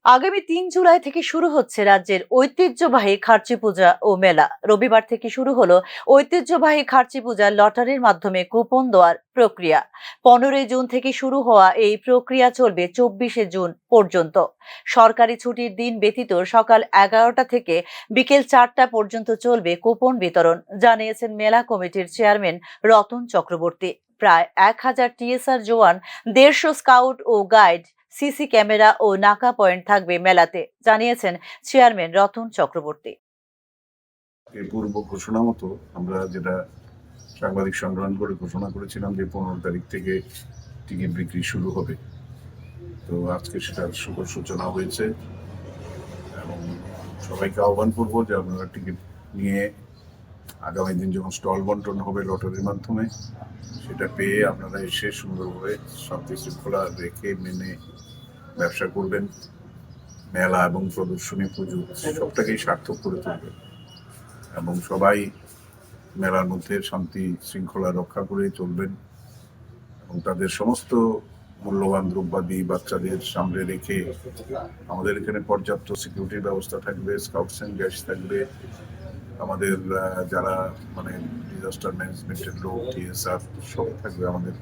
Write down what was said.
আগামী ৩ জুলাই থেকে শুরু হচ্ছে রাজ্যের ঐতিহ্যবাহী খার্চি পূজা ও মেলা। রবিবার থেকে শুরু হলো ঐতিহ্যবাহী খার্চি পূজা লটারির মাধ্যমে কুপন দেওয়ার প্রক্রিয়া। 15ই জুন থেকে শুরু হওয়া এই প্রক্রিয়া চলবে 24শে জুন পর্যন্ত। সরকারি ছুটির দিন ব্যতীত সকাল 11টা থেকে বিকেল 4টা পর্যন্ত চলবে কুপন বিতরণ, জানিয়েছেন মেলা কমিটির চেয়ারম্যান রতন চক্রবর্তী। প্রায় 1000 টিএসআর জওয়ান, 150 স্কাউট ও গাইড, সিসি ক্যামেরা ও নাকা পয়েন্ট থাকবে মেলাতে, জানিয়েছেন চেয়ারম্যান রতন চক্রবর্তী। এর পূর্ব ঘোষণা মতো আমরা যেটা সাংবাদিক সম্মেলন করে ঘোষণা করেছিলাম যে 15 তারিখ থেকে টিকিট বিক্রি শুরু হবে, তো আজকে সেটার শুভ সূচনা হয়েছে এবং সবাইকে আহ্বান করবো যে আপনারা টিকিট নিয়ে আগামী দিন যখন স্টল বন্টন হবে লটারির মাধ্যমে, সেটা পেয়ে আপনারা এসে সুন্দরভাবে শান্তি শৃঙ্খলা রেখে মেনে ব্যবসা করবেন। মেলা এবং প্রদর্শনী, পুজো সবটাকেই সার্থক করে তুলবেন এবং সবাই মেলার মধ্যে শান্তি শৃঙ্খলা রক্ষা করে চলবেন এবং তাদের সমস্ত মূল্যবান দ্রব্যাদি বাচ্চাদের সামনে রেখে আমাদের এখানে পর্যাপ্ত সিকিউরিটির ব্যবস্থা থাকবে, স্কাউটস অ্যান্ড গাইডস থাকবে, আমাদের যারা ডিজাস্টার ম্যানেজমেন্টের লোক, টিএসআর সব থাকবে আমাদের